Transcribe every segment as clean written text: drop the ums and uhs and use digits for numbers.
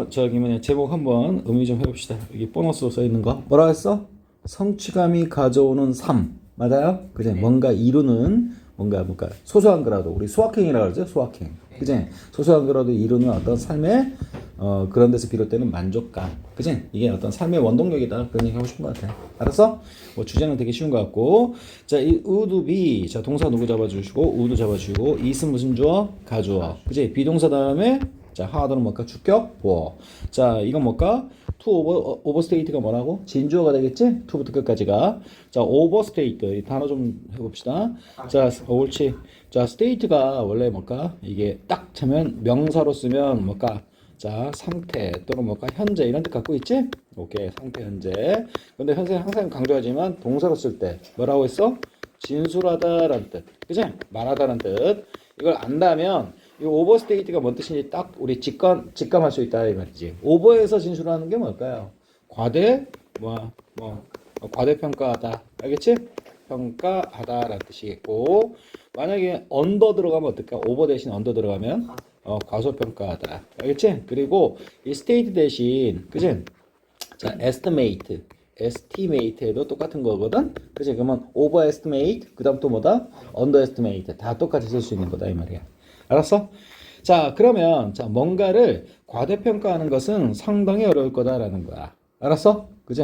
저기 뭐냐 제목 한번 의미 좀 해봅시다. 여기 보너스로 써 있는 거 뭐라 했어? 성취감이 가져오는 삶 맞아요? 그제 뭔가 이루는 뭔가 소소한 거라도 우리 소확행이라고 그러죠. 소확행 그제 소소한 거라도 이루는 어떤 삶의 그런 데서 비롯되는 만족감 그제 이게 어떤 삶의 원동력이다 그런 얘기 하고 싶은 것 같아. 알았어? 뭐 주제는 되게 쉬운 것 같고 자이 would be 자 동사 누구 잡아주시고 would 잡아주시고 is은 무슨 주어? 가주어 그제 비동사 다음에 자, 하드는 뭘까? 주격, 보어. 자, 이건 뭘까? to overstate가 뭐라고? 진주어가 되겠지? to부터 끝까지가. 자, overstate. 이 단어 좀 해봅시다. 자, 옳지. 자, state가 원래 뭘까? 이게 딱 차면 명사로 쓰면 뭘까? 자, 상태 또는 뭘까? 현재 이런 뜻 갖고 있지? 오케이, 상태, 현재. 근데 현재 항상 강조하지만 동사로 쓸 때 뭐라고 했어? 진술하다라는 뜻. 그치? 말하다라는 뜻. 이걸 안다면 이 오버스테이트가 뭔 뜻인지 딱 우리 직감할 수 있다 이 말이지. 오버에서 진술하는 게 뭘까요? 과대 과대평가하다. 알겠지? 평가하다라는 뜻이겠고 만약에 언더 들어가면 어떨까? 오버 대신 언더 들어가면 과소평가하다. 알겠지? 그리고 이 스테이트 대신 그지? 자, estimate에도 똑같은 거거든. 그치? 그러면 overestimate 그다음 또 뭐다? underestimate 다 똑같이 쓸 수 있는 거다 이 말이야. 알았어? 자, 그러면 자 뭔가를 과대평가하는 것은 상당히 어려울 거다라는 거야. 알았어? 그치?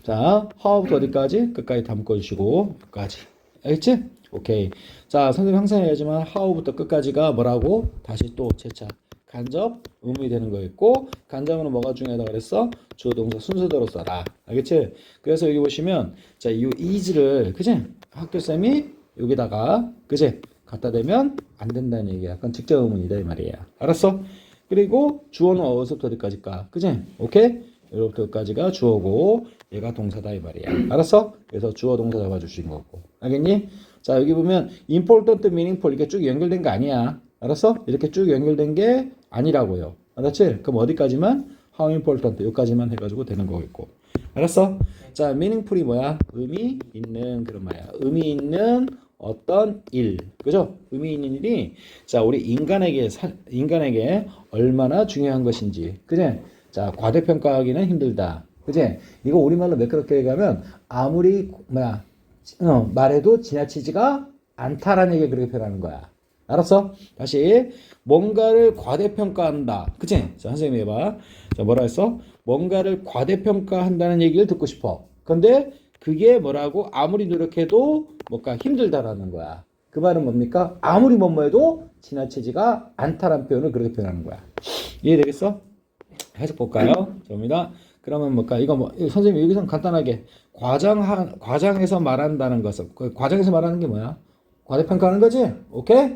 자, how부터 어디까지? 끝까지 다 묶어주시고 여기까지. 알겠지? 오케이. 자, 선생님 항상 얘기하지만 how부터 끝까지가 뭐라고? 다시 또 재차 간접 의문이 되는 거였고 간접은 뭐가 중요하다 그랬어? 주어 동사 순서대로 써라. 알겠지? 그래서 여기 보시면 자, 이 is를 그치? 학교쌤이 여기다가 그치? 갖다 대면 안 된다는 얘기야. 약간 직접 의문이다 이 말이야. 알았어? 그리고 주어는 어디서부터 어디까지일까? 그치? 오케이? 여기부터 여기까지가 주어고 얘가 동사다 이 말이야. 알았어? 그래서 주어 동사 잡아주신 거고. 알겠니? 자, 여기 보면 important, meaningful 이렇게 쭉 연결된 거 아니야. 알았어? 이렇게 쭉 연결된 게 아니라고요. 알았지? 그럼 어디까지만? how important 여기까지만 해가지고 되는 거겠고. 알았어? 자, meaningful이 뭐야? 의미 있는 그런 말이야. 의미 있는 어떤 일. 그죠? 의미 있는 일이 자, 우리 인간에게 얼마나 중요한 것인지. 그제? 자, 과대평가하기는 힘들다. 그제? 이거 우리말로 매끄럽게 얘기하면 아무리 말해도 지나치지가 않다라는 얘기 그렇게 표현하는 거야. 알았어? 다시 뭔가를 과대평가한다. 그치? 자, 선생님이 해봐. 자, 뭐라 했어? 뭔가를 과대평가한다는 얘기를 듣고 싶어. 근데 그게 뭐라고? 아무리 노력해도 뭔가 힘들다라는 거야. 그 말은 뭡니까? 아무리 뭐해도 지나치지가 않다라는 표현을 그렇게 표현하는 거야. 이해되겠어? 해석 볼까요? 좋습니다. 그러면 뭘까? 이거 선생님 여기서 간단하게 과장해서 말한다는 것은 과장해서 말하는 게 뭐야? 과대평가하는 거지? 오케이?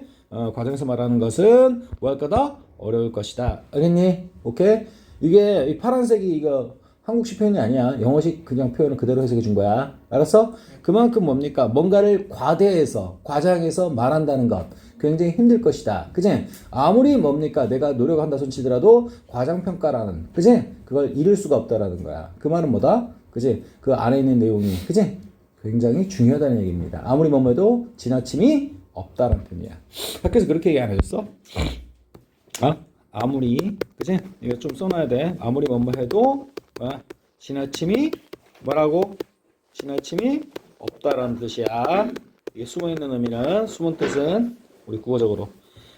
과정에서 말하는 것은 뭐 할 거다? 어려울 것이다. 알겠니? 오케이? 이게 이 파란색이 이거 한국식 표현이 아니야. 영어식 그냥 표현을 그대로 해석해 준 거야. 알았어? 그만큼 뭡니까? 뭔가를 과장해서 말한다는 것. 굉장히 힘들 것이다. 그지? 아무리 뭡니까? 내가 노력한다 손치더라도 과장평가라는, 그지? 그걸 이룰 수가 없다라는 거야. 그 말은 뭐다? 그지? 그 안에 있는 내용이, 그지? 굉장히 중요하다는 얘기입니다. 아무리 해도 지나침이 없다라는 표현이야. 학교에서 그렇게 얘기 안 해줬어? 아무리, 그치? 이거 좀 써놔야 돼. 아무리 해도 지나침이 뭐라고? 지나침이 없다라는 뜻이야. 이게 숨어있는 의미는 숨은 뜻은 우리 국어적으로.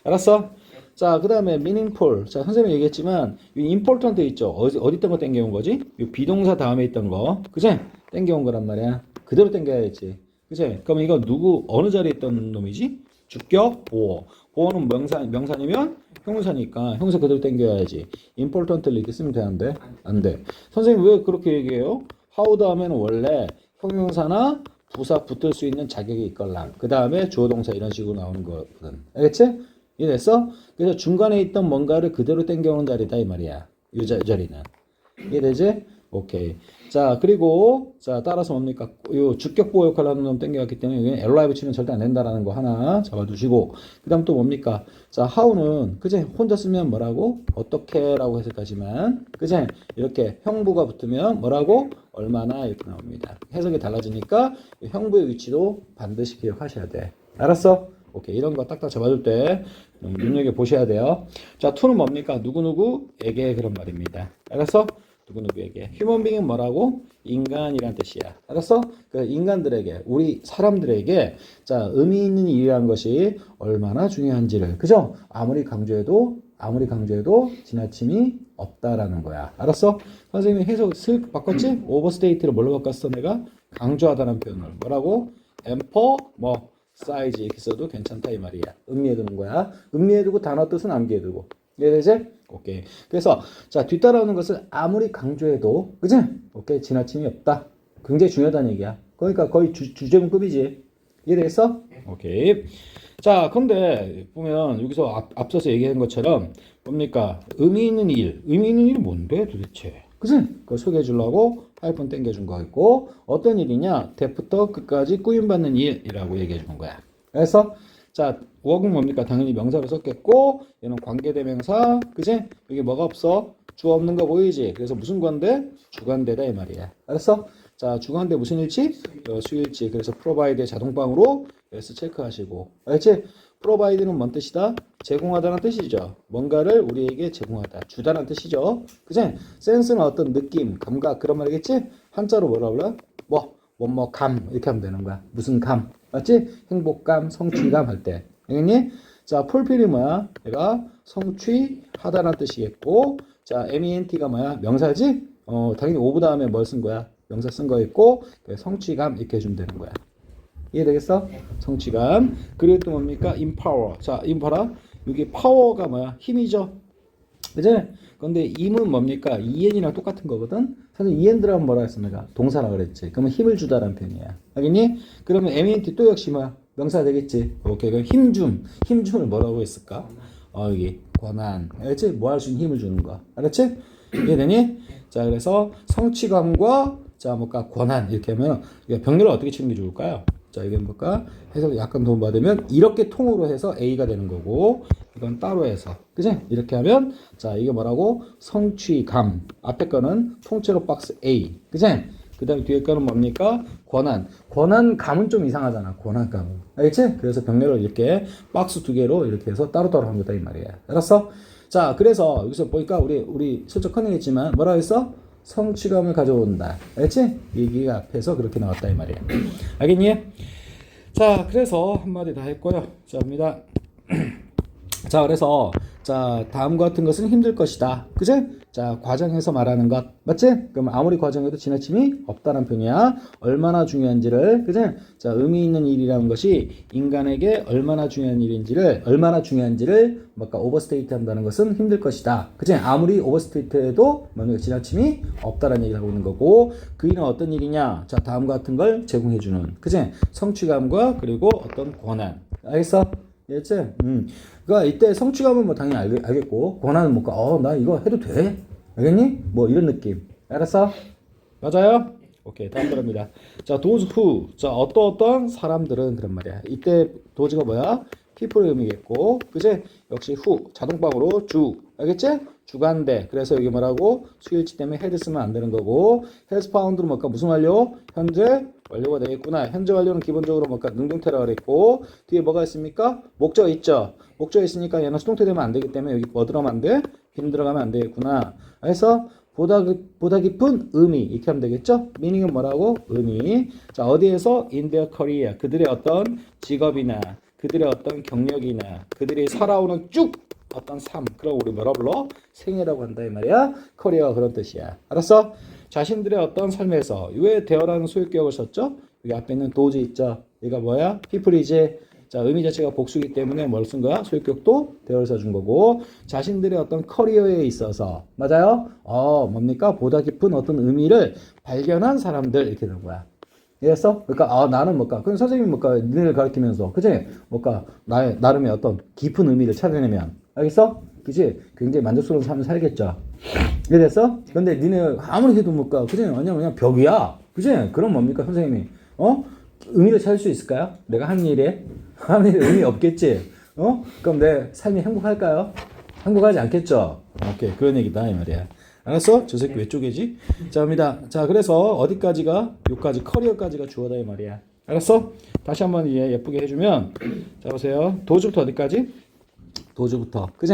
알았어? 자, 그 다음에 meaningful. 자, 선생님이 얘기했지만 이 important 있죠? 어디 있던 거 땡겨온 거지? 이 비동사 다음에 있던 거. 그치? 땡겨온 거란 말이야. 그대로 땡겨야지. 그치? 그럼 이거 어느 자리에 있던 놈이지? 주격, 보어. 보어는 명사니면 형용사니까 형용사 그대로 땡겨야지. important를 이렇게 쓰면 되는데? 안 돼. 선생님 왜 그렇게 얘기해요? how 다음에는 원래 형용사나 부사 붙을 수 있는 자격이 있걸랑. 그 다음에 주어 동사 이런 식으로 나오는 거거든. 알겠지? 이해됐어? 그래서 중간에 있던 뭔가를 그대로 땡겨오는 자리다 이 말이야. 이 자리는. 이해되지? 오케이. 자, 그리고 자, 따라서 뭡니까? 요 주격 보호 역할을 하는 놈 땡겨왔기 때문에 여기는 li 붙이면 절대 안 된다라는 거 하나 잡아두시고 그다음 또 뭡니까? 자, how는 그제 혼자 쓰면 뭐라고? 어떻게라고 해석하지만 그제 이렇게 형부가 붙으면 뭐라고? 얼마나 이렇게 나옵니다. 해석이 달라지니까 형부의 위치도 반드시 기억하셔야 돼. 알았어? 오케이. 이런 거 딱딱 잡아줄 때 눈여겨보셔야 돼요. 자, to는 뭡니까? 누구누구에게 그런 말입니다. 알았어? 누구누구에게. 휴먼 빙은 뭐라고? 인간이란 뜻이야. 알았어? 그 인간들에게, 우리 사람들에게 자, 의미 있는 일이라는 것이 얼마나 중요한지를, 그죠? 아무리 강조해도 지나침이 없다라는 거야. 알았어? 선생님이 해석 슬 바꿨지? 오버스테이트를 뭘로 바꿨어? 내가 강조하다는 표현을 뭐라고? 엠퍼 뭐 사이즈 이렇게 써도 괜찮다 이 말이야. 음미해 두는 거야. 음미해 두고 단어 뜻은 암기해 두고. 이해되지? 오케이. 그래서 자, 뒤따라오는 것을 아무리 강조해도, 그지? 오케이. 지나침이 없다. 굉장히 중요하다는 얘기야. 그러니까 거의 주제문급이지. 이해되겠어? 오케이. 자, 근데 보면 여기서 앞서서 얘기한 것처럼 뭡니까? 의미 있는 일이 뭔데 도대체? 그치? 그거 소개해 주려고 하이픈 땡겨준 거 있고, 어떤 일이냐? 대부터 끝까지 꾸임받는 일이라고 얘기해 주는 거야. 그래서 자, work은 뭡니까? 당연히 명사로 썼겠고, 얘는 관계대명사, 그치? 여기 뭐가 없어? 주어 없는 거 보이지? 그래서 무슨 관대? 주관대다 이 말이야. 알았어? 자, 주관대 무슨 일치? 수일치. 그래서 provide의 자동방으로 S 체크하시고. 알겠지? provide는 뭔 뜻이다? 제공하다는 뜻이죠. 뭔가를 우리에게 제공하다. 주다는 뜻이죠. 그치? 센스는 어떤 느낌, 감각 그런 말이겠지? 한자로 뭐라 불러? 감 이렇게 하면 되는 거야. 무슨 감? 맞지? 행복감, 성취감 할 때. 알겠니? 자, 풀필이 뭐야? 얘가 성취하다는 뜻이겠고, 자, MENT가 뭐야? 명사지? 당연히 오브 다음에 뭘 쓴 거야? 명사 쓴 거 있고, 성취감 이렇게 해주면 되는 거야. 이해되겠어? 성취감. 그리고 또 뭡니까? empower. 자, empower. 여기 파워가 뭐야? 힘이죠. 그지? 근데 임은 뭡니까? en이랑 똑같은 거거든? 사실 en 들어가면 뭐라 했어? 내가 동사라 그랬지. 그러면 힘을 주다라는 표현이야. 알겠니? 그러면 ment 또 역시 뭐야? 명사 되겠지. 오케이. 그럼 힘줌을 뭐라고 했을까? 여기 권한. 알겠지? 뭐 할 수 있는 힘을 주는 거. 알았지? 이해되니? 자, 그래서 성취감과 자, 뭔가 권한 이렇게 하면 병렬을 어떻게 치는 게 좋을까요? 자, 이게 뭘까? 해석 약간 도움 받으면 이렇게 통으로 해서 A가 되는 거고, 이건 따로 해서, 그지? 이렇게 하면 자, 이게 뭐라고? 성취감. 앞에 거는 통째로 박스 A, 그지? 그 다음에 뒤에 거는 뭡니까? 권한감은 좀 이상하잖아. 권한감은. 알겠지? 그래서 병렬을 이렇게 박스 두 개로 이렇게 해서 따로따로 한 거다 이 말이야. 알았어? 자, 그래서 여기서 보니까 우리 슬쩍 커내겠지만 뭐라 했어? 성취감을 가져온다. 알겠지? 얘기가 앞에서 그렇게 나왔다 이 말이야. 알겠니? 자, 그래서 한마디 다 했고요. 자, 갑니다. 자, 그래서 자, 다음 같은 것은 힘들 것이다. 그지? 자, 과정에서 말하는 것. 맞지? 그럼 아무리 과정해도 지나침이 없다는 표현이야. 얼마나 중요한지를, 그지? 자, 의미 있는 일이라는 것이 인간에게 얼마나 중요한지를 뭔가 오버스테이트 한다는 것은 힘들 것이다. 그지? 아무리 오버스테이트 해도 뭔가 지나침이 없다라는 얘기를 하고 있는 거고, 그 일은 어떤 일이냐? 자, 다음 같은 걸 제공해주는. 그지? 성취감과 그리고 어떤 권한. 알겠어? 알겠지? 그러니까 이때 성취감은 뭐 당연히 알겠고, 권한은 뭔가 나 이거 해도 돼? 알겠니? 뭐 이런 느낌. 알았어? 맞아요? 오케이, 다음 들어갑니다. 자, those who. 자, 어떤 사람들은 그런 말이야. 이때 does가 뭐야? people의 의미겠고, 그지? 역시 who. 자동방으로 주. 알겠지? 주관대. 그래서 여기 뭐라고? 수일치 때문에 had 쓰면 안 되는 거고, has found는 뭘까? 무슨 완료? 현재 완료가 되겠구나. 현재 완료는 기본적으로 뭔가 능동태라 그랬고, 뒤에 뭐가 있습니까? 목적 있죠? 목적 있으니까 얘는 수동태 되면 안 되기 때문에 여기 뭐 들어가면 안 돼? 빈 들어가면 안 되겠구나. 그래서 보다 깊은 의미 이렇게 하면 되겠죠? meaning은 뭐라고? 의미. 자, 어디에서? in their career. 그들의 어떤 직업이나 그들의 어떤 경력이나 그들이 살아오는 쭉 어떤 삶. 그럼 우리 뭐라 불러? 생애라고 한다 이 말이야. 커리어가 그런 뜻이야. 알았어? 자신들의 어떤 삶에서 왜 대어라는 소유격을 썼죠? 여기 앞에 있는 도지 있죠? 얘가 뭐야? people이지. 자, 의미 자체가 복수기 때문에 뭘 쓴 거야? 소유격도 대어를 써준 거고, 자신들의 어떤 커리어에 있어서, 맞아요? 뭡니까? 보다 깊은 어떤 의미를 발견한 사람들, 이렇게 되는 거야. 이해했어? 그러니까, 나는 뭘까? 그럼 선생님이 뭘까? 니네를 가르치면서, 그치? 뭘까? 나름의 어떤 깊은 의미를 찾아내면, 알겠어? 그치? 굉장히 만족스러운 삶을 살겠죠? 이해됐어? 근데 니네 아무리 해도 뭘까? 그치? 그냥 벽이야. 그치? 그럼 뭡니까? 선생님이, 의미를 찾을 수 있을까요? 내가 하는 일에? 하는 일에 의미 없겠지? 그럼 내 삶이 행복할까요? 행복하지 않겠죠? 오케이. 그런 얘기다, 이 말이야. 알았어? 저 새끼 왜 쪼개지? 자, 갑니다. 자, 그래서 어디까지가? 요까지, 커리어까지가 주어다, 이 말이야. 알았어? 다시 한번 이해 예쁘게 해주면 자 보세요. 도주부터 어디까지? 도주부터 그지?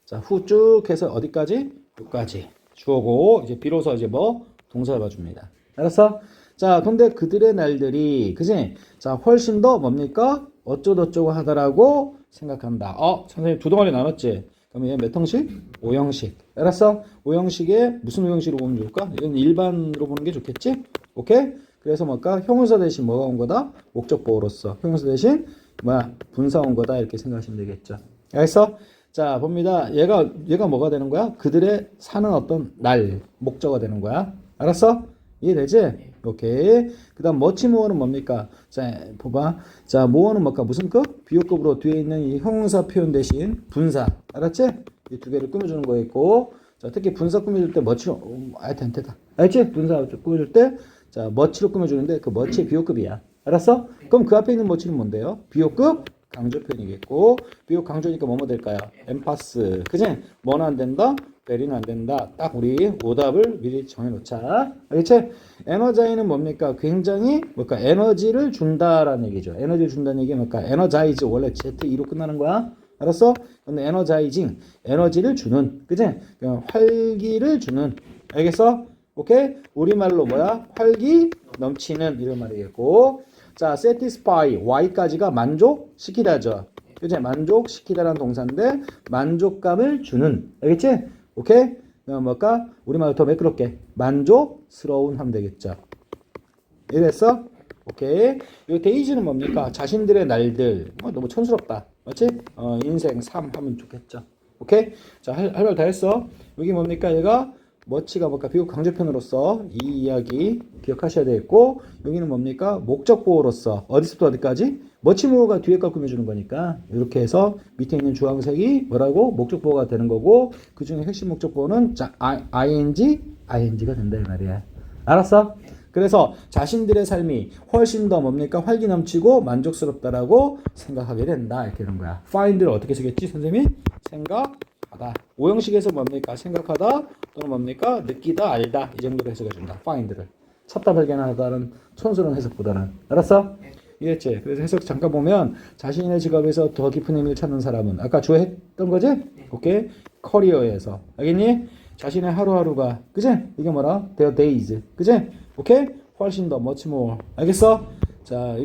자 후 쭉 해서 어디까지? 여기까지 주어고 이제 비로소 이제 뭐 동사를 봐줍니다. 알았어? 자 근데 그들의 날들이 그지? 자 훨씬 더 뭡니까? 어쩌고저쩌고 하더라고 생각한다. 선생님 두 덩어리 나눴지? 그러면 얘 몇 형식? 5형식. 알았어? 5형식에 무슨 5형식으로 보면 좋을까? 이건 일반으로 보는 게 좋겠지? 오케이? 그래서 뭘까? 형용사 대신 뭐가 온 거다? 목적보호로서. 형용사 대신 뭐야? 분사 온 거다. 이렇게 생각하시면 되겠죠. 알겠어? 자, 봅니다. 얘가 뭐가 되는 거야? 그들의 사는 어떤 날, 목적어가 되는 거야. 알았어? 이해되지? 오케이. 그 다음 머치모어는 뭡니까? 자, 봐봐. 자, 모어는 뭘까? 무슨 급? 비호급으로 뒤에 있는 이 형용사 표현 대신 분사. 알았지? 이 두 개를 꾸며주는 거였고, 자, 특히 분사 꾸며줄 때 머치로, 하여튼 되다. 알지? 분사 꾸며줄 때, 자, 머치로 꾸며주는데 그 머치의 비호급이야. 알았어? 그럼 그 앞에 있는 머치는 뭔데요? 비호급 강조 표현이겠고, 비호급 강조니까 뭐뭐 될까요? 엠파스. 그지? 뭐는 안 된다? 베리는 안 된다. 딱 우리 오답을 미리 정해놓자. 알겠지? 에너자이는 뭡니까? 굉장히 뭘까? 에너지를 준다라는 얘기죠. 에너지를 준다는 얘기 뭘까? 에너자이즈 원래 Z2로 끝나는 거야. 알았어? 근데 에너자이징 에너지를 주는, 그지? 그냥 활기를 주는. 알겠어? 오케이? 우리말로 뭐야? 활기 넘치는 이런 말이겠고. 자, satisfy y까지가 만족시키다죠. 그치? 만족시키다라는 동사인데 만족감을 주는. 알겠지? 오케이? 그럼 뭘까? 우리말로 더 매끄럽게 만족스러운 하면 되겠죠. 이해됐어? 오케이. 이 데이즈는 뭡니까? 자신들의 날들. 너무 촌스럽다. 맞지? 인생, 삶 하면 좋겠죠. 오케이? 자, 할 말 다 했어. 여기 뭡니까? 얘가 머치가 뭘까? 비교 강조편으로서 이 이야기 기억하셔야 되겠고, 여기는 뭡니까? 목적보호로서 어디서부터 어디까지? 머치모어가 뒤에 걸 꾸며주는 거니까 이렇게 해서 밑에 있는 주황색이 뭐라고? 목적보호가 되는 거고, 그 중에 핵심 목적보호는 ing가 된다 이 말이야. 알았어? 그래서 자신들의 삶이 훨씬 더 뭡니까? 활기 넘치고 만족스럽다라고 생각하게 된다. 이렇게 되는 거야. find를 어떻게 쓰겠지? 선생님이 생각하다. 오형식에서 뭡니까? 생각하다 또는 뭡니까? 느끼다, 알다. 이 정도로 해석해 준다. find를. 찾다 발견하다는 촌스러운 해석보다는. 알았어? 이해했지? 그래서 해석 잠깐 보면 자신의 직업에서 더 깊은 의미를 찾는 사람은 아까 주어 했던 거지? 오케이? 커리어에서. 알겠니? 자신의 하루하루가, 그지? 이게 뭐라? their days. 그지? 오케이? 훨씬 더 much more. 알겠어? 자,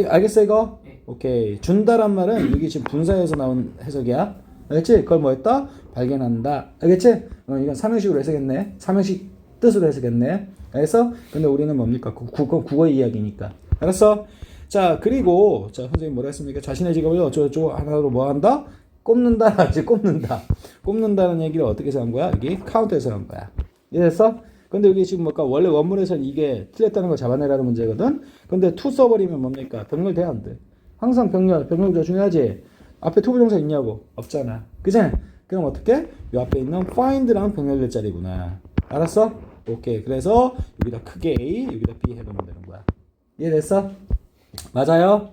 알겠어, 이거? 오케이. 준다란 말은 여기 지금 분사에서 나온 해석이야. 알겠지? 그걸 뭐 했다? 발견한다. 알겠지? 이건 삼형식으로 해석했네. 삼형식 뜻으로 해석했네. 알겠어? 근데 우리는 뭡니까? 국어 이야기니까. 알았어? 자, 그리고, 자, 선생님 뭐라 했습니까? 자신의 직업을 어쩌고저쩌고 하나로 뭐 한다? 꼽는다. 맞지? 꼽는다. 꼽는다는 얘기를 어떻게 해서 한 거야? 여기 카운트에서 한 거야. 이해됐어? 근데 여기 지금 뭘까? 원래 원문에서는 이게 틀렸다는 걸 잡아내라는 문제거든? 근데 to 써버리면 뭡니까? 병렬 돼야 안 돼. 항상 병렬 중요하지? 앞에 to 부정사 있냐고? 없잖아. 그지? 그럼 어떻게? 이 앞에 있는 find랑 병렬될 자리구나. 알았어? 오케이. 그래서 여기다 크게 A, 여기다 B 해놓으면 되는 거야. 이해됐어? 맞아요?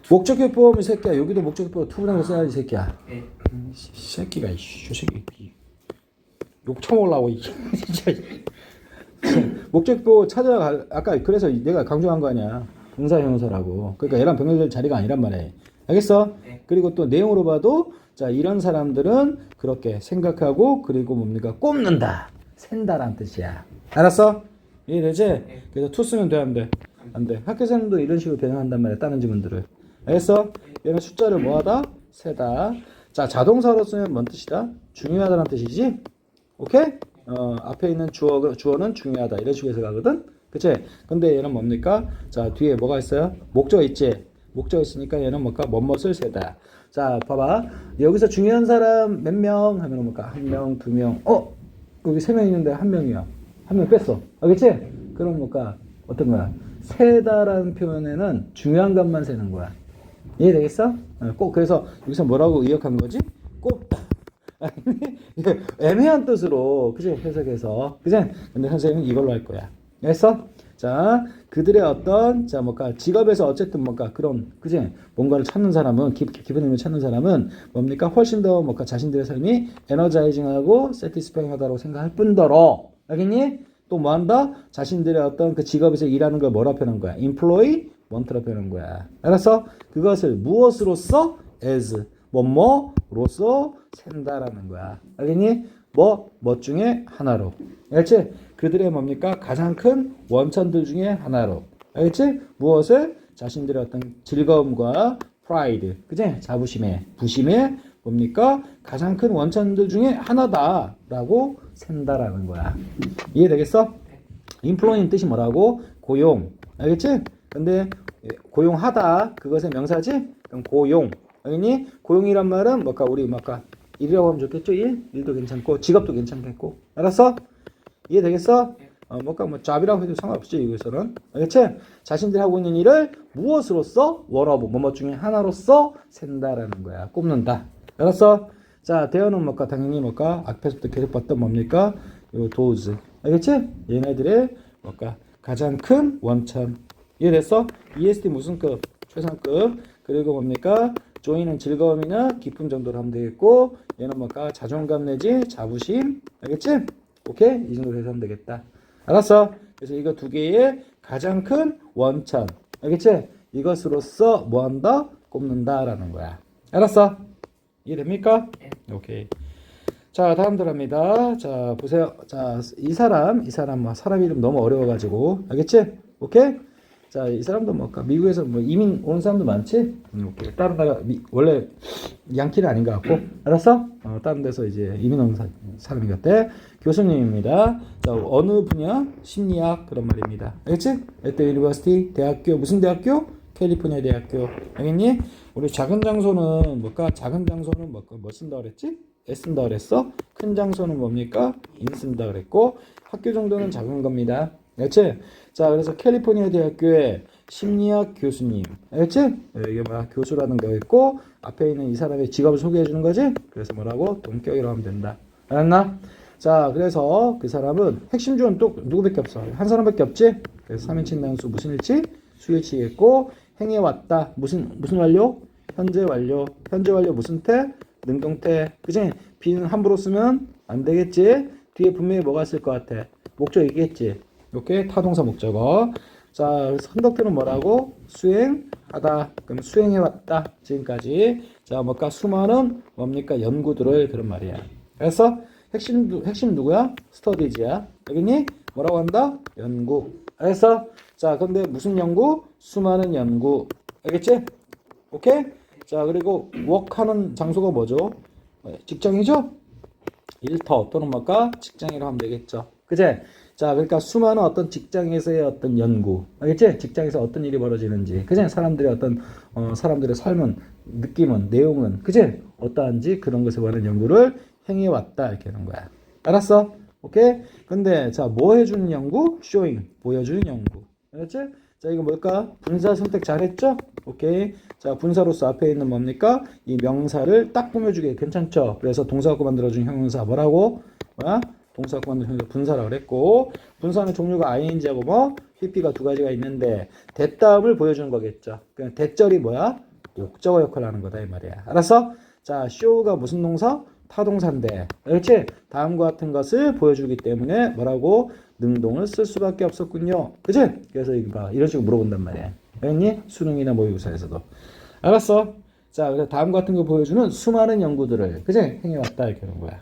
목적격 보험이 새끼야. 여기도 목적격 보험 to 부정사 써야지 새끼야. 새끼가 저 새끼 욕 처먹으려고 진짜. 목적보 찾아가. 아까 그래서 내가 강조한 거 아니야. 동사 형용사라고. 그러니까 얘랑 병렬될 자리가 아니란 말이야. 알겠어? 그리고 또 내용으로 봐도 자 이런 사람들은 그렇게 생각하고 그리고 뭡니까? 꼽는다. 샌다란 뜻이야. 알았어? 이해되지? 그래서 to 쓰면 돼 안 돼? 안 돼. 학교생도 이런 식으로 변형한단 말이야. 다른 지문들을. 알겠어? 얘는 숫자를 뭐하다? 세다. 자 자동사로 쓰면 뭔 뜻이다? 중요하다는 뜻이지? 오케이? 앞에 있는 주어는 중요하다. 이런 식으로 해서 가거든? 그치? 근데 얘는 뭡니까? 자, 뒤에 뭐가 있어요? 목적 있지? 목적 있으니까 얘는 뭘까? 뭐뭇을 세다. 자, 봐봐. 여기서 중요한 사람 몇 명? 하면 뭘까? 한 명, 두 명. 여기 세 명 있는데 한 명이야. 한 명 뺐어. 알겠지? 그럼 뭘까? 어떤 거야? 세다라는 표현에는 중요한 것만 세는 거야. 이해되겠어? 꼭, 그래서 여기서 뭐라고 의역한 거지? 꼽다. 애매한 뜻으로 그지 해석해서 그지. 근데 선생님은 이걸로 할 거야. 알겠어? 자 그들의 어떤 자 뭘까 직업에서 어쨌든 뭔가 그런 그지 뭔가를 찾는 사람은 기쁜 의미를 찾는 사람은 뭡니까 훨씬 더 뭔가 자신들의 삶이 에너자이징하고 세티스파잉하다고 생각할 뿐더러 알겠니? 또 뭐 한다? 자신들의 어떤 그 직업에서 일하는 걸 뭐라 표현한 거야? employment라 표현한 거야. 알았어? 그것을 무엇으로써? as 뭐뭐로써 센다라는 거야. 알겠니? 뭐 중에 하나로. 알겠지? 그들의 뭡니까? 가장 큰 원천들 중에 하나로. 알겠지? 무엇을? 자신들의 어떤 즐거움과 pride, 그지? 자부심에, 부심에 뭡니까? 가장 큰 원천들 중에 하나다라고 센다라는 거야. 이해되겠어? employ는 뜻이 뭐라고? 고용. 알겠지? 근데 고용하다 그것의 명사지? 그럼 고용. 알겠니? 고용이란 말은 뭐까 우리 뭐까 일이라고 하면 좋겠죠? 일도 괜찮고 직업도 괜찮겠고. 알았어? 이해되겠어? 뭐까 뭐 잡이라고 해도 상관없지 여기서는. 알겠지? 자신들이 하고 있는 일을 무엇으로써? 원어브 뭐뭐 중에 하나로써 센다라는 거야. 꼽는다. 알았어? 자, 대어는 뭐까 당연히 뭐까 앞에서부터 계속 봤던 뭡니까? 요 도즈. 알겠지? 얘네들의 뭐까 가장 큰 원천. 이해됐어? EST 무슨 급? 최상급. 그리고 뭡니까? 조이는 즐거움이나 기쁨 정도로 하면 되겠고, 얘는 뭘까? 자존감 내지 자부심. 알겠지? 오케이? 이 정도로 해서 하면 되겠다. 알았어? 그래서 이거 두 개의 가장 큰 원천. 알겠지? 이것으로써 뭐 한다? 꼽는다라는 거야. 알았어? 이해됩니까? 오케이. 자, 다음 들어갑니다. 자, 보세요. 자, 이 사람 사람 이름 너무 어려워가지고. 알겠지? 오케이? 자, 이 사람도 뭘까? 미국에서 뭐 이민 온 사람도 많지? 오케이. 다른 나라, 원래 양키는 아닌 것 같고. 알았어? 다른 데서 이제 이민 온 사람이 같대. 교수님입니다. 자, 어느 분야? 심리학 그런 말입니다. 알겠지? at the university, 대학교, 무슨 대학교? 캘리포니아 대학교. 알겠니? 우리 작은 장소는 뭘까? 작은 장소는 뭘까? 뭐 쓴다 그랬지? S 쓴다 그랬어? 큰 장소는 뭡니까? in 쓴다 그랬고, 학교 정도는 작은 겁니다. 알겠지? 자, 그래서 캘리포니아 대학교의 심리학 교수님. 알겠지? 이게 뭐야? 교수라는 거 있고, 앞에 있는 이 사람의 직업을 소개해 주는 거지? 그래서 뭐라고? 동격이라고 하면 된다. 알았나? 자, 그래서 그 사람은 핵심 주어는 또 누구밖에 없어? 한 사람밖에 없지? 그래서 3인칭 단수 무슨 일치? 수일치겠고, 행해 왔다. 무슨 완료? 현재 완료. 현재 완료 무슨 태? 능동태. 그치? 비는 함부로 쓰면 안 되겠지? 뒤에 분명히 뭐가 있을 것 같아? 목적 있겠지? 이렇게 타동사 목적어. 자, 그래서 흔덕태는 뭐라고? 수행하다. 그럼 수행해왔다. 지금까지. 자, 뭘까? 수많은 뭡니까? 연구들을 그런 말이야. 그래서 핵심 누구야? 스터디즈야. 알겠니? 뭐라고 한다? 연구. 알겠어? 자, 근데 무슨 연구? 수많은 연구. 알겠지? 오케이? 자, 그리고 워크하는 장소가 뭐죠? 직장이죠? 일터 또는 뭘까? 직장이라고 하면 되겠죠. 그제? 자, 그러니까 수많은 어떤 직장에서의 어떤 연구. 알겠지? 직장에서 어떤 일이 벌어지는지. 그제? 사람들의 어떤, 사람들의 삶은, 느낌은, 내용은, 그제? 어떠한지 그런 것에 관한 연구를 행해왔다. 이렇게 하는 거야. 알았어? 오케이? 근데, 자, 뭐 해주는 연구? showing. 보여주는 연구. 알았지? 자, 이거 뭘까? 분사 선택 잘했죠? 오케이. 자, 분사로서 앞에 있는 뭡니까? 이 명사를 딱 꾸며주게 괜찮죠? 그래서 동사 갖고 만들어준 형용사 뭐라고? 뭐야? 동사 갖고 만들어준 형용사 분사라고 그랬고, 분사는 종류가 ing하고 뭐? pp가 두 가지가 있는데, 대다음을 보여주는 거겠죠? 그냥 대절이 뭐야? 목적어 역할을 하는 거다, 이 말이야. 알았어? 자, show가 무슨 동사? 타동사인데, 그렇지? 다음과 같은 것을 보여주기 때문에 뭐라고? 능동을 쓸 수밖에 없었군요. 그치? 그래서 이거 봐. 이런 식으로 물어본단 말이야. 알겠니? 수능이나 모의고사에서도. 알았어? 자, 그래서 다음과 같은 거 보여주는 수많은 연구들을, 그치? 행해왔다. 이렇게 하는 거야.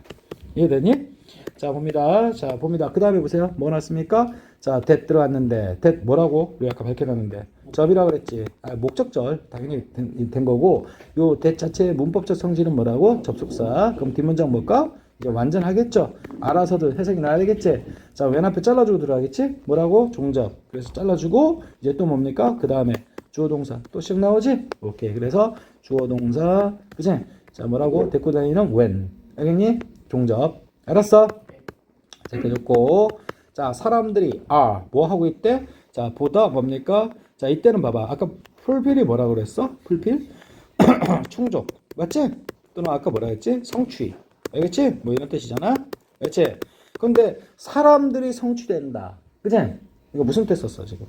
이해되니? 자, 봅니다. 자, 봅니다. 그 다음에 보세요. 뭐 나왔습니까? 자, that 들어왔는데, that 뭐라고? 우리 아까 밝혀놨는데. 접이라고 그랬지. 목적절. 당연히 된 거고, 요 that 자체의 문법적 성질은 뭐라고? 접속사. 그럼 뒷문장 뭘까? 이제 완전하겠죠? 알아서들 해석이 나야 되겠지? 자, 왼 앞에 잘라주고 들어가겠지? 뭐라고? 종접. 그래서 잘라주고, 이제 또 뭡니까? 그 다음에 주어 동사. 또 씩 나오지? 오케이. 그래서 주어 동사. 그치? 자, 뭐라고? 데리고 다니는 when. 알겠니? 종접. 알았어? 자, 이렇게 좋고. 자, 사람들이 are. 뭐 하고 있대? 자, 보다 뭡니까? 자, 이때는 봐봐. 아까 풀필이 뭐라 그랬어? 풀필? 충족. 맞지? 또는 아까 뭐라 했지? 성취. 알겠지? 뭐 이런 뜻이잖아. 알겠지? 근데 사람들이 성취된다. 그치? 이거 무슨 뜻 썼어 지금?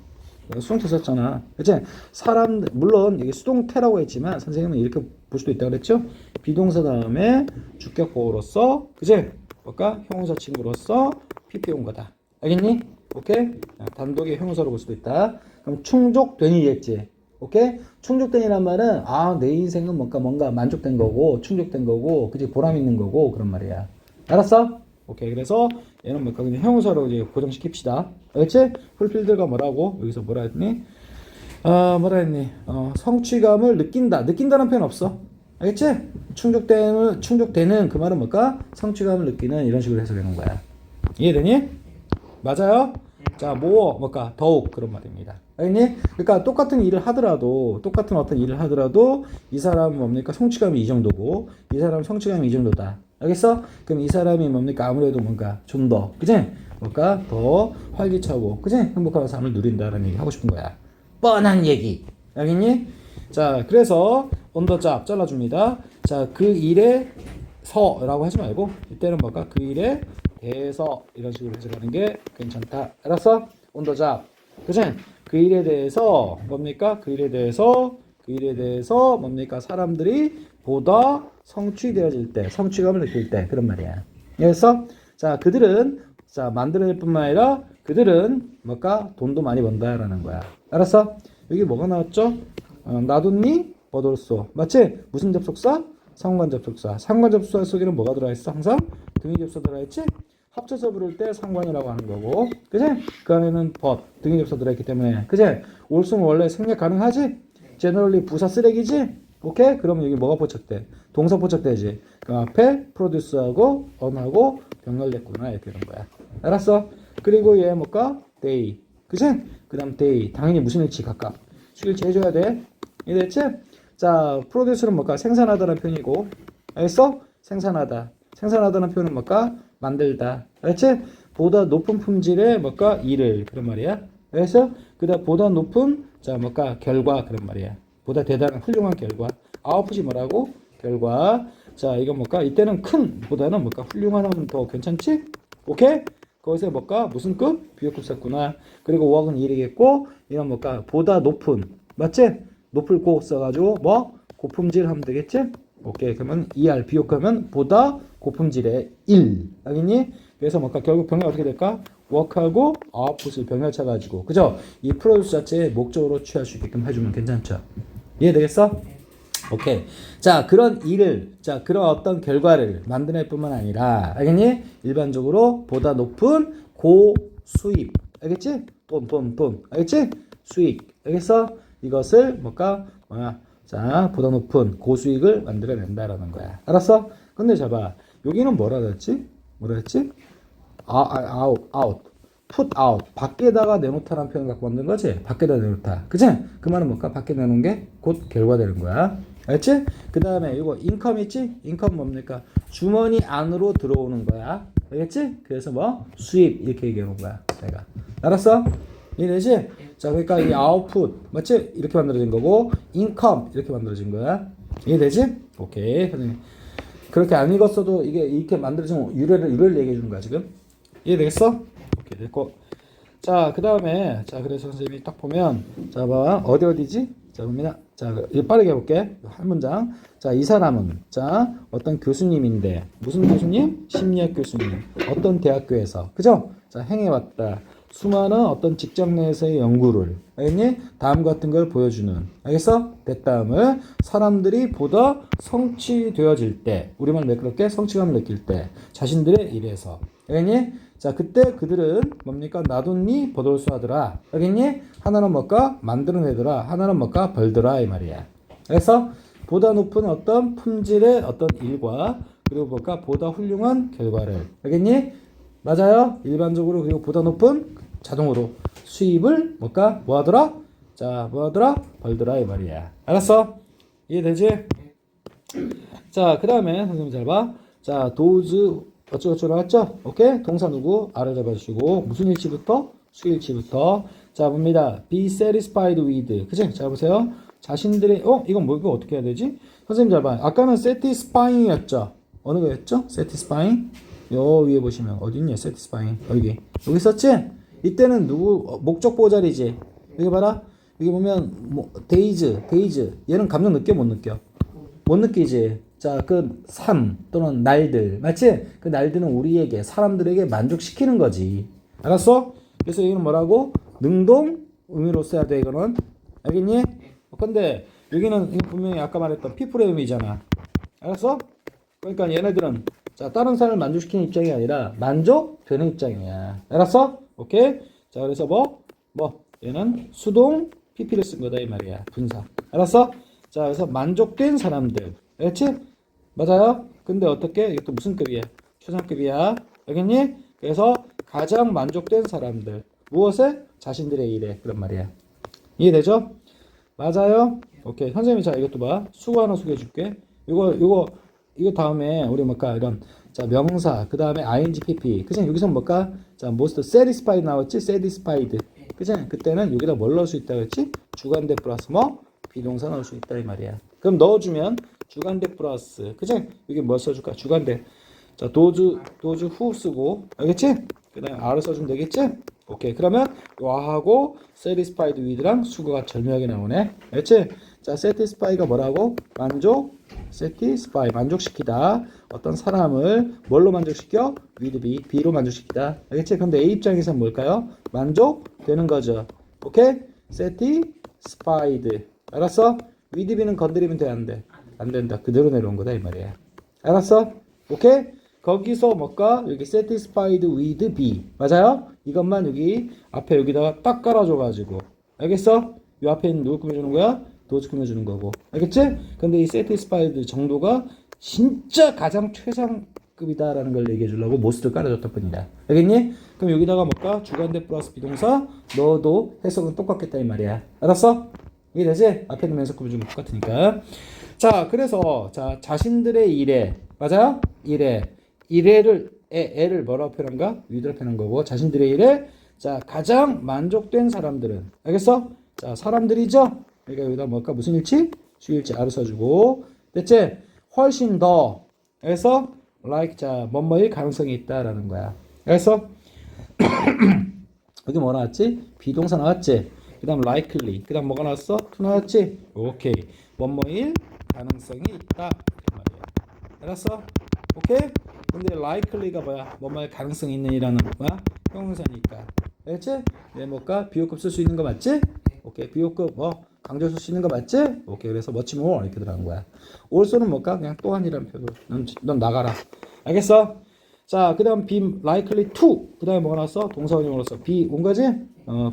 수동태 썼잖아. 그치? 사람들, 물론 이게 수동태라고 했지만 선생님은 이렇게 볼 수도 있다고 그랬죠? 비동사 다음에 주격보호로서, 그치? 뭘까? 형용사 친구로서 PP 온 거다. 알겠니? 오케이? 단독의 형용사로 볼 수도 있다. 그럼 충족되니 했지. 오케이? 충족된이란 말은 내 인생은 뭔가 만족된 거고 충족된 거고 그지 보람 있는 거고 그런 말이야. 알았어? 오케이. 그래서 얘는 그냥 형용사로 이제 고정시킵시다. 알겠지? 풀필드가 뭐라고? 여기서 뭐라 했니? 뭐라 했니? 성취감을 느낀다는 표현 없어. 알겠지? 충족되는 그 말은 뭘까? 성취감을 느끼는 이런 식으로 해석하는 거야. 이해되니? 맞아요? 자, 뭘까? 더욱 그런 말입니다. 알겠니? 그러니까 똑같은 어떤 일을 하더라도 이 사람은 뭡니까? 성취감이 이 정도고 이 사람은 성취감이 이 정도다. 알겠어? 그럼 이 사람이 뭡니까? 아무래도 뭔가 좀 더, 그지? 뭔가 더 활기차고, 그지? 행복한 삶을 누린다라는 얘기 하고 싶은 거야. 뻔한 얘기. 알겠니? 자, 그래서 on the job 잘라줍니다. 자, 그 일에 서라고 하지 말고 이때는 뭘까? 그 일에 대해서 이런 식으로 해석하는 게 괜찮다. 알았어? on the job. 그치? 그 일에 대해서 뭡니까? 그 일에 대해서 뭡니까? 사람들이 보다 성취되어질 때, 성취감을 느낄 때 그런 말이야. 그래서 자, 그들은 만들어낼 뿐만 아니라 그들은 뭘까? 돈도 많이 번다라는 거야. 알았어? 여기 뭐가 나왔죠? 나돈니 버돌소. 맞지? 무슨 접속사? 상관 접속사. 상관 접속사 속에는 뭐가 들어가 있어? 항상 등위 접속사 들어가 있지? 합쳐서 부를 때 상관이라고 하는 거고, 그지? 그 안에는 등위 접속사 들어있기 때문에, 그지? 올수는 원래 생략 가능하지? generally 부사 쓰레기지? 오케이? 그럼 여기 뭐가 포착돼? 동사 포착되지? 그 앞에 produce하고 on하고 병렬됐구나 이렇게 되는 거야. 알았어? 그리고 얘 뭘까? day. 그지? 그 다음 day. 당연히 무슨 일치 각각. 수일치 해줘야 돼. 이해됐지? 자, produce는 뭘까? 생산하다라는 표현이고, 알겠어? 생산하다는 표현은 뭘까? 만들다. 알겠지? 보다 높은 품질의 뭘까? 일을. 그런 말이야. 알겠어? 그 다음 보다 높은, 뭘까? 결과. 그런 말이야. 보다 대단한 훌륭한 결과. 아웃풋이 뭐라고? 결과. 자, 이건 뭘까? 이때는 큰 보다는 뭘까? 훌륭한 하면 더 괜찮지? 오케이? 거기서 뭘까? 무슨 급? 비교급 썼구나. 그리고 웍은 일이겠고, 이건 뭘까? 보다 높은. 맞지? 높을 고 써가지고, 고품질 하면 되겠지? 오케이. 그러면 ER 비교급하면 보다 고품질의 일. 알겠니? 그래서 뭘까? 결국 병렬 어떻게 될까? 웍하고 아웃풋을 병렬 쳐가지고. 그죠? 이 프로듀스 자체의 목적으로 취할 수 있게끔 해주면 괜찮죠? 이해되겠어? 오케이. 자, 그런 그런 어떤 결과를 만들어낼 뿐만 아니라, 알겠니? 일반적으로 보다 높은 고수입. 알겠지? 돈. 알겠지? 수익. 알겠어? 이것을 자, 보다 높은 고수익을 만들어낸다라는 거야. 알았어? 근데 봐봐. 여기는 뭐라 그랬지? out. put out. 밖에다가 내놓다라는 표현 갖고 만든 거지? 밖에다 내놓다. 그치? 그 말은 뭘까? 밖에 내놓은 게 곧 결과 되는 거야. 알겠지? 그 다음에 이거 인컴 있지? 인컴 뭡니까? 주머니 안으로 들어오는 거야. 알겠지? 그래서 수입 이렇게 얘기해 놓은 거야. 내가. 알았어? 이해되지? 자, 그러니까 이 아웃풋 맞지? 이렇게 만들어진 거고 인컴 이렇게 만들어진 거야. 이해되지? 오케이. 그렇게 안 읽었어도 이게 이렇게 만들어진 유래를 얘기해 주는 거야 지금. 이해되겠어? 오케이 됐고. 자, 그 다음에 그래서 선생님이 딱 보면 봐 어디지? 자, 봅니다. 자, 빠르게 해볼게. 한 문장. 자, 이 사람은 어떤 교수님인데 무슨 교수님? 심리학 교수님. 어떤 대학교에서 그죠? 자, 행해왔다. 수많은 어떤 직장 내에서의 연구를 알겠니? 다음 같은 걸 보여주는 알겠어? 됐다음을 사람들이 보다 성취되어질 때 우리말 매끄럽게 성취감을 느낄 때 자신들의 일에서 알겠니? 자, 그때 그들은 뭡니까? 나돈니 버돌수 하더라. 알겠니? 하나는 뭘까? 만들어내더라. 하나는 뭘까? 벌더라 이 말이야. 그래서 보다 높은 어떤 품질의 어떤 일과 그리고 뭘까? 보다 훌륭한 결과를 알겠니? 맞아요? 일반적으로 그리고 보다 높은 자동으로 수입을 뭘까? 뭐하더라? 자, 뭐하더라? 벌더라 이 말이야. 알았어? 이해되지? 자, 그 다음에 선생님 잘 봐. 자, 도즈 어쩌고저쩌고 나왔죠? 오케이? 동사 누구? R을 잡아주시고 무슨 일치부터? 수일치부터. 자, 봅니다. Be satisfied with. 그치? 자, 보세요. 자신들의 이건 이거 어떻게 해야 되지? 선생님 잘 봐. 아까는 satisfying이었죠? 어느 거였죠? satisfying? 요 위에 보시면 어디 있냐? satisfying. 여기 있었지? 이때는 누구 목적 보자리지. 여기 봐라. 여기 보면 days. 얘는 감정 느껴 못 느껴? 못 느끼지. 자, 그 삶 또는 날들 맞지? 그 날들은 우리에게 사람들에게 만족시키는 거지. 알았어? 그래서 여기는 뭐라고? 능동 의미로 써야 돼 이거는. 알겠니? 근데 여기는 분명히 아까 말했던 people의 의미잖아. 알았어? 그러니까 얘네들은 자 다른 사람을 만족시키는 입장이 아니라 만족되는 입장이야. 알았어? 오케이? 자 그래서 뭐 얘는 수동 PP를 쓴 거다 이 말이야. 분사. 알았어? 자 그래서 만족된 사람들. 알겠지? 맞아요? 근데 어떻게? 이것도 무슨 급이야? 최상급이야. 알겠니? 그래서 가장 만족된 사람들. 무엇에? 자신들의 일에. 그런 말이야. 이해되죠? 맞아요? 오케이. 선생님이 자 이것도 봐. 수고 하나 소개해 줄게. 이거 다음에 우리 뭘까? 이런 자 명사 그 다음에 ing pp. 그치? 여기서 뭘까? 자 most satisfied 나왔지? satisfied. 그치? 그때는 여기다 뭘 넣을 수 있다 그랬지? 주관대 플러스 뭐? 비동사 넣을 수 있다 이 말이야. 그럼 넣어주면 주관대 플러스 그치? 여기 뭐 써줄까? 주관대. 자 도주 후 쓰고 알겠지? 그 다음에 R을 써주면 되겠지? 오케이. 그러면 와하고 satisfied with랑 수거가 절묘하게 나오네. 알겠지? 자 satisfy가 뭐라고? satisfy 만족시키다. 어떤 사람을 뭘로 만족시켜? with B로 만족시키다. 알겠지? 근데 A 입장에서는 뭘까요? 만족되는 거죠. 오케이? satisfied. 알았어? with B는 건드리면 돼, 안 돼? 안 된다. 그대로 내려온 거다 이 말이야. 알았어? 오케이? 거기서 뭘까? 여기 satisfied with B. 맞아요? 이것만 여기 앞에 여기다가 딱 깔아줘가지고. 알겠어? 이 앞에 있는 누구 꾸며주는 거야? 도즈 꾸며주는 거고. 알겠지? 근데 이 satisfied 정도가 진짜 가장 최상급이다라는 걸 얘기해 주려고 most를 깔아줬던 뿐이다. 알겠니? 그럼 여기다가 뭘까? 주관대 플러스 비동사 넣어도 해석은 똑같겠다 이 말이야. 알았어? 이해되지? 앞에 있는 해석 꾸며주는 거 똑같으니까. 자, 그래서 자 자신들의 일에 맞아요? 일에를 애를 뭐라고 표현한가? 위드로 표현한 거고 자신들의 일에 자 가장 만족된 사람들은 알겠어? 자 사람들이죠? 그러니까 여기다 뭘까? 무슨 일치? 주일치 R을 써주고 됐지? 훨씬 더 그래서 like 자 뭐뭐일 가능성이 있다라는 거야. 그래서 여기 뭐 나왔지? 비동사 나왔지? 그 다음 likely 그 다음 뭐가 나왔어? to 나왔지? 오케이 뭐뭐일 가능성이 있다 그 말이야. 알았어? 오케이? 근데 likely가 뭐야? 뭐뭐일 가능성이 있는 이라는 뭐야? 형용사니까. 알겠지? 얘 뭘까? 비호급 쓸 수 있는 거 맞지? 오케이. 비호급 뭐 강조 쓸 수 있는 거 맞지? 오케이. 그래서 much more 이렇게 들어간 거야. also는 뭘까? 그냥 또한이라는 표현. 넌 나가라. 알겠어? 자, 그 다음 be likely to. 그 다음에 뭐가 나왔어? 동사원형으로서 be 온 거지?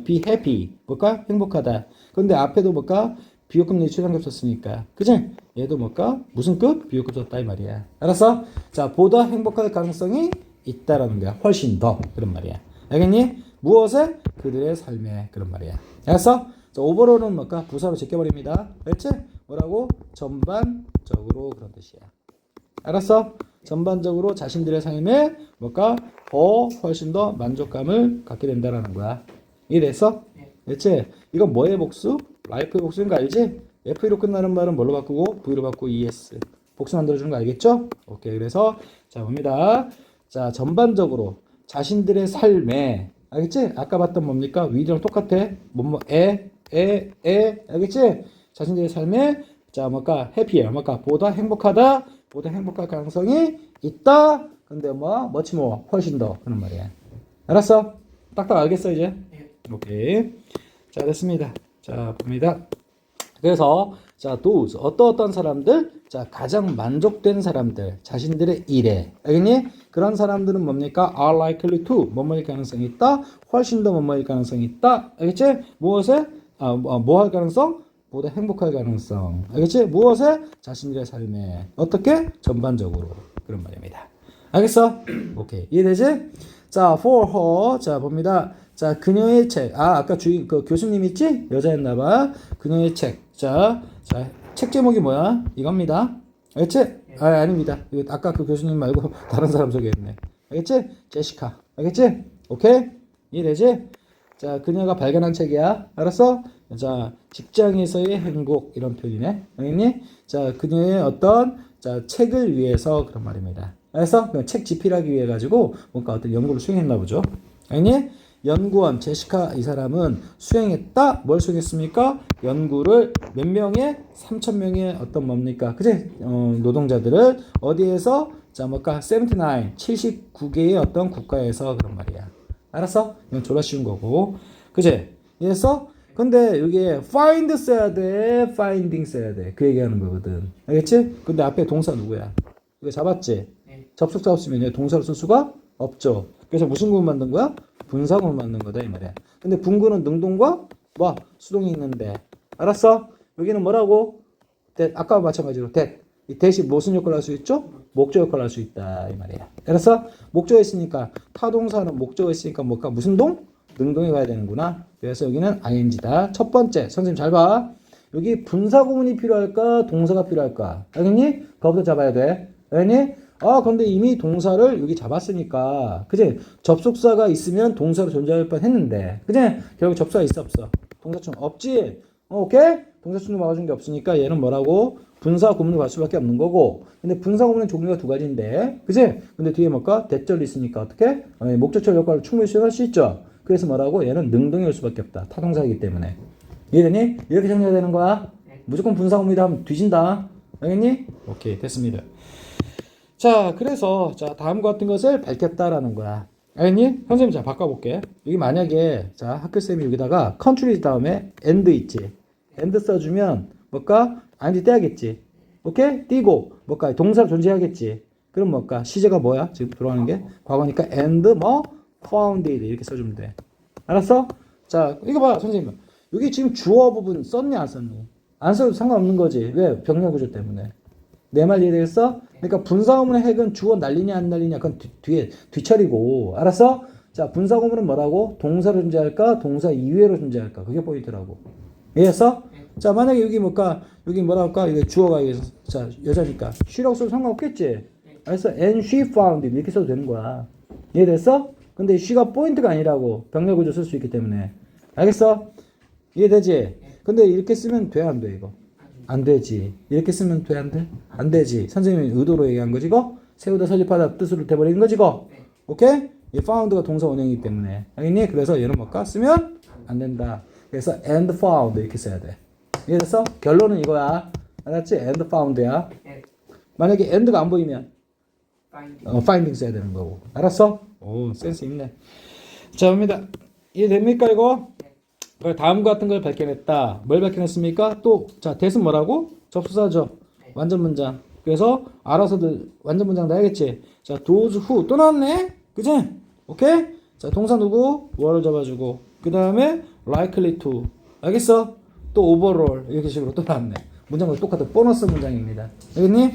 be happy. 뭘까? 행복하다. 근데 앞에도 뭘까? 비호급 내 최상급 썼으니까. 그치? 얘도 뭘까? 무슨 급? 비호급 썼다 이 말이야. 알았어? 자, 보다 행복할 가능성이 있다라는 거야. 훨씬 더. 그런 말이야. 알겠니? 무엇에? 그들의 삶에. 그런 말이야. 알았어? 자, 오버롤은 뭘까? 부사로 제껴버립니다. 알겠지? 뭐라고? 전반적으로 그런 뜻이야. 알았어? 전반적으로 자신들의 삶에 뭘까? 훨씬 더 만족감을 갖게 된다라는 거야. 이해됐어? 됐지? 이건 뭐의 복수? 라이프의 복수인 거 알지? FE로 끝나는 말은 뭘로 바꾸고? V로 바꾸고 ES. 복수 만들어주는 거 알겠죠? 오케이. 그래서 자 봅니다. 자 전반적으로 자신들의 삶에 알겠지? 아까 봤던 뭡니까? 위드랑 똑같아. 뭐뭐 알겠지? 자신들의 삶에 자 뭘까? 해피해. 뭘까? 보다 행복하다. 보다 행복할 가능성이 있다. 근데 뭐 much more 훨씬 더 그런 말이야. 알았어? 딱딱 알겠어 이제? 오케이. 자 됐습니다. 자 봅니다. 그래서 자 those 어떤 사람들 자 가장 만족된 사람들 자신들의 일에 알겠니? 그런 사람들은 뭡니까? are likely to 뭐뭐일 가능성이 있다. 훨씬 더 뭐뭐일 가능성이 있다. 알겠지? 무엇에? 뭐 할 가능성? 보다 행복할 가능성. 알겠지? 무엇에? 자신들의 삶에 어떻게? 전반적으로 그런 말입니다. 알겠어? 오케이 이해되지? 자 for her 자 봅니다. 자, 그녀의 책. 아까 그 교수님 있지? 여자였나봐. 그녀의 책. 자, 책 제목이 뭐야? 이겁니다. 알겠지? 아닙니다. 이거 아까 그 교수님 말고 다른 사람 소개했네. 알겠지? 제시카. 알겠지? 오케이? 이해되지? 자, 그녀가 발견한 책이야. 알았어? 자, 직장에서의 행복. 이런 표현이네. 알겠니? 자, 그녀의 자, 책을 위해서 그런 말입니다. 알았어? 책 집필하기 위해 가지고 뭔가 어떤 연구를 수행했나 보죠. 알겠니? 연구원 제시카 이 사람은 수행했다. 뭘 수행했습니까? 연구를 몇 명의 3,000명의 어떤 뭡니까? 그제 노동자들을 어디에서 자 뭘까? 79개의 어떤 국가에서 그런 말이야. 알았어? 이건 졸라 쉬운 거고. 그지? 이해했어? 근데 여기에 find 써야 돼, finding 써야 돼. 그 얘기하는 거거든. 알겠지? 근데 앞에 동사 누구야? 이거 잡았지? 네. 접속사 없으면 얘 동사를 쓸 수가 없죠. 그래서 무슨 구문 만든 거야? 분사구문 만든 거다 이 말이야. 근데 분구는 능동과 뭐 수동이 있는데. 알았어? 여기는 뭐라고? that. 아까와 마찬가지로 that. 이 that이 무슨 역할을 할 수 있죠? 목적 역할을 할 수 있다 이 말이야. 알았어? 목적어 있으니까 타동사는 목적어 있으니까 뭘까? 무슨 동? 능동에 가야 되는구나. 그래서 여기는 ing다. 첫 번째 선생님 잘 봐. 여기 분사구문이 필요할까? 동사가 필요할까? 알겠니? 그거부터 잡아야 돼. 알겠니? 아 근데 이미 동사를 여기 잡았으니까 그지? 접속사가 있으면 동사로 존재할 뻔했는데 그지? 결국 접속사 있어 없어? 동사충 없지? 오케이? 동사충도 막아준 게 없으니까 얘는 뭐라고? 분사구문으로 갈 수밖에 없는 거고 근데 분사구문은 종류가 두 가지인데 그지? 근데 뒤에 뭘까? 대절이 있으니까 어떻게? 목적절 효과를 충분히 수행할 수 있죠. 그래서 뭐라고? 얘는 능동이 올 수밖에 없다. 타동사이기 때문에. 이해되니? 이렇게 정리해야 되는 거야. 무조건 분사구문이다 하면 뒤진다. 알겠니? 오케이 됐습니다. 자 그래서 자 다음과 같은 것을 밝혔다라는 거야. 알겠니? 선생님 자 바꿔볼게. 여기 만약에 자 학교쌤이 여기다가 country 다음에 and 있지. and 써주면 뭘까? and 떼야겠지. 오케이? 띄고 뭘까? 동사로 존재하겠지. 그럼 뭘까? 시제가 뭐야? 지금 들어가는 게 과거니까 and 뭐 founded 이렇게 써주면 돼. 알았어? 자 이거 봐 선생님. 여기 지금 주어 부분 썼니 안 썼니? 안 써도 상관없는 거지. 왜? 병렬 구조 때문에. 내 말 이해되겠어? 그러니까 분사구문의 핵은 주어 날리냐 안 날리냐 그건 뒤에 뒤처리고. 알았어? 자 분사구문은 뭐라고? 동사로 존재할까? 동사 이외로 존재할까? 그게 포인트라고. 이해했어? 자 만약에 여기 뭘까? 여기 뭐라 할까? 이게 주어가 자 여자니까 she라고 써도 상관없겠지? 알았어? and she found it 이렇게 써도 되는 거야. 이해됐어? 근데 she가 포인트가 아니라고. 병렬 구조 쓸 수 있기 때문에. 알겠어? 이해되지? 근데 이렇게 쓰면 돼 안 돼 이거? 안 되지. 이렇게 쓰면 돼 안 돼? 안 되지. 선생님이 의도로 얘기한 거지 이거? 세우다 설립하다 뜻으로 돼버리는 거지 이거? 오케이? 이 found가 동사 원형이기 때문에. 알겠니? 그래서 얘는 뭘까? 쓰면 안 된다. 그래서 and found 이렇게 써야 돼. 이해됐어? 결론은 이거야. 알았지? and found야. 만약에 and가 안 보이면 finding 써야 되는 거고. 알았어? 오 센스 있네. 자 봅니다. 이해됩니까 이거? 다음과 같은 걸 밝혀냈다. 뭘 밝혀냈습니까? 또, 자, 대은 뭐라고? 접수사죠. 완전 문장. 그래서 알아서들 완전 문장 다 하겠지. 자, those who 또 나왔네? 그치? 오케이? 자, 동사 누구? were 잡아주고. 그 다음에 likely to. 알겠어? 또 overall. 이렇게 식으로 또 나왔네. 문장과 똑같은 보너스 문장입니다. 알겠니?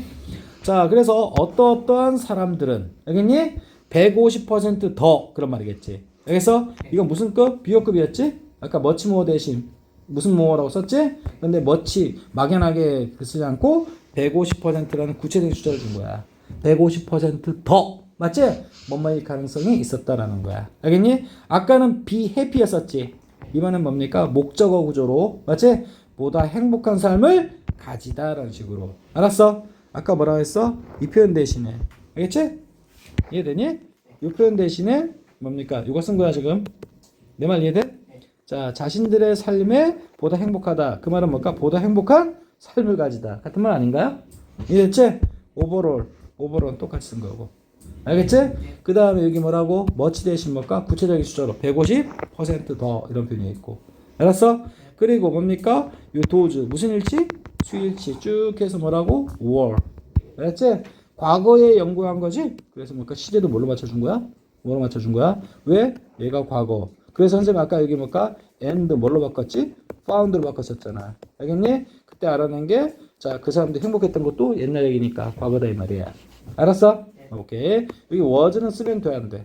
자, 그래서 어떠한 사람들은, 알겠니? 150% 그런 말이겠지. 알겠어? 이건 무슨 급? 비호급이었지? 아까 머치 모어 대신 무슨 모어라고 썼지? 근데 머치 막연하게 쓰지 않고 150%라는 구체적인 숫자를 준 거야. 150% 맞지? 뭐뭐일 가능성이 있었다라는 거야. 알겠니? 아까는 be happy였었지. 이번엔 뭡니까? 목적어 구조로 맞지? 보다 행복한 삶을 가지다라는 식으로. 알았어? 아까 뭐라고 했어? 이 표현 대신에. 알겠지? 이해되니? 이 표현 대신에 뭡니까? 이거 쓴 거야 지금. 내 말 이해돼? 자, 자신들의 삶에 보다 행복하다. 그 말은 뭘까? 보다 행복한 삶을 가지다. 같은 말 아닌가요? 이해됐지? 오버롤은 똑같이 쓴 거고. 알겠지? 그 다음에 여기 뭐라고? 머치 대신 뭘까? 구체적인 숫자로 150%더 이런 표현이 있고. 알았어? 그리고 뭡니까? 요 도즈 무슨 일치? 수일치 쭉 해서 뭐라고? were. 알았지? 과거에 연구한 거지? 그래서 뭘까? 시제도 뭘로 맞춰준 거야? 뭐로 맞춰준 거야? 왜? 얘가 과거. 그래서 선생님 아까 여기 뭘까? and 뭘로 바꿨지? found로 바꿨었잖아. 알겠니? 그때 알아낸 게 자, 그 사람들이 행복했던 것도 옛날 얘기니까 과거다 이 말이야. 알았어? 오케이. 여기 was는 쓰면 돼 안 돼?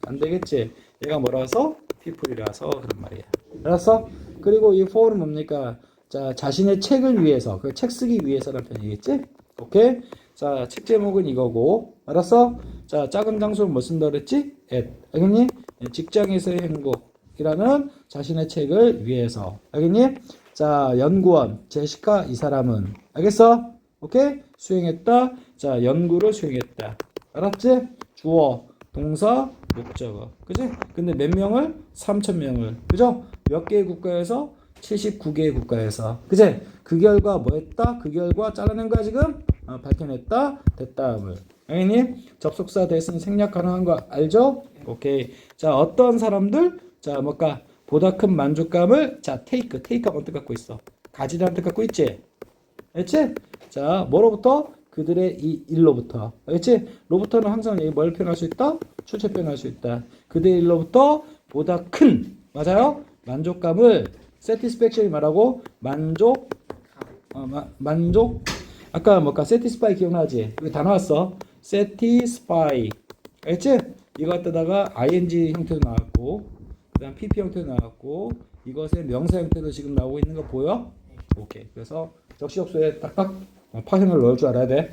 안 되겠지? 얘가 뭐라서? people이라서 그런 말이야. 알았어? 그리고 이 for는 뭡니까? 자, 자신의 책을 위해서, 그 책 쓰기 위해서라는 편이겠지? 오케이? 자, 책 제목은 이거고. 알았어? 자, 작은 장소를 뭐 쓴다 그랬지? at. 알겠니? 직장에서의 행복이라는 자신의 책을 위해서. 알겠니? 자, 연구원, 제시카 이 사람은. 알겠어? 오케이? 수행했다. 자, 연구를 수행했다. 알았지? 주어, 동사, 목적어. 그지? 근데 몇 명을? 3,000명을. 그죠? 몇 개의 국가에서? 79개의 국가에서. 그지? 그 결과 뭐 했다? 그 결과 잘라낸 거야 지금? 밝혀냈다. 됐다음을. 알겠니? 접속사 대신 생략 가능한 거 알죠? 오케이. 자, 어떤 사람들? 자, 뭘까? 보다 큰 만족감을 자, 테이크가 어떻게 갖고 있어? 가지라는 뜻 갖고 있지? 알지? 자, 뭐로부터? 그들의 이 일로부터. 알지? 로부터는 항상 뭘 표현할 수 있다? 출처 표현할 수 있다. 그들의 일로부터 보다 큰, 맞아요? 만족감을 satisfaction이 말하고 만족 아까 뭘까? satisfy 기억나지? 여기 다 나왔어. satisfy. 알지? 이거 갖다가 ing 형태도 나왔고 그다음 pp 형태도 나왔고 이것의 명사 형태도 지금 나오고 있는 거 보여? 오케이. 그래서 적시적소에 딱딱 파생을 넣을 줄 알아야 돼.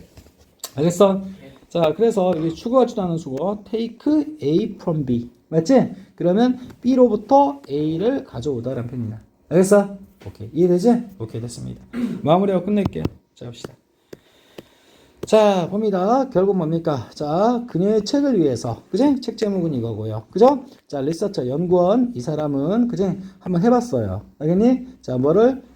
알겠어? 자, 그래서 이게 추구하지도 않은 수거 take A from B. 맞지? 그러면 B로부터 A를 가져오다라는 표현이다. 알겠어? 오케이. 이해되지? 오케이, 됐습니다. 마무리하고 끝낼게요. 자, 봅시다. 자, 봅니다. 결국 뭡니까? 자, 그녀의 책을 위해서. 그지? 책 제목은 이거고요. 그죠? 자, 리서처, 연구원. 이 사람은, 그지? 한번 해봤어요. 알겠니? 자,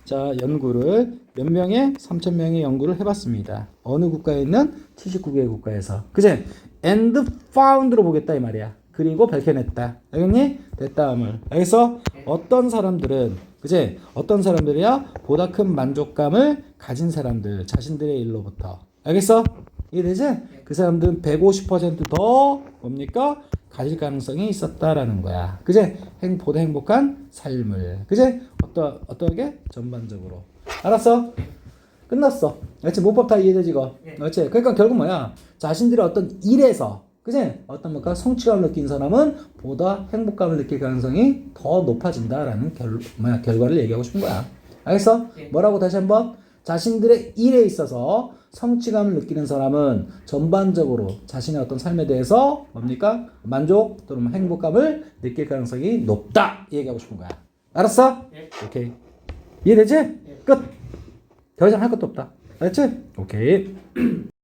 자, 연구를 몇 명의? 3,000명의 연구를 해봤습니다. 어느 국가에 있는? 79개의 국가에서. 그지? And found로 보겠다, 이 말이야. 그리고 밝혀냈다. 알겠니? 됐다음을. 알겠어? 어떤 사람들은, 그지? 어떤 사람들이야? 보다 큰 만족감을 가진 사람들, 자신들의 일로부터. 알겠어? 이해되지? 그 사람들은 150%더 뭡니까? 가질 가능성이 있었다라는 거야. 그제? 보다 행복한 삶을. 그제? 어떻게? 전반적으로. 알았어? 끝났어. 그렇지? 문법 다 이해되지, 이거? 그렇지? 그러니까 결국 뭐야? 자신들의 어떤 일에서, 그제? 어떤 뭔가 성취감을 느낀 사람은 보다 행복감을 느낄 가능성이 더 높아진다라는 결과를 얘기하고 싶은 거야. 알겠어? 뭐라고 다시 한번? 자신들의 일에 있어서 성취감을 느끼는 사람은 전반적으로 자신의 어떤 삶에 대해서 뭡니까? 만족 또는 행복감을 느낄 가능성이 높다. 이 얘기하고 싶은 거야. 알았어? 오케이. 이해되지? 끝. 더 이상 할 것도 없다. 알았지? 오케이.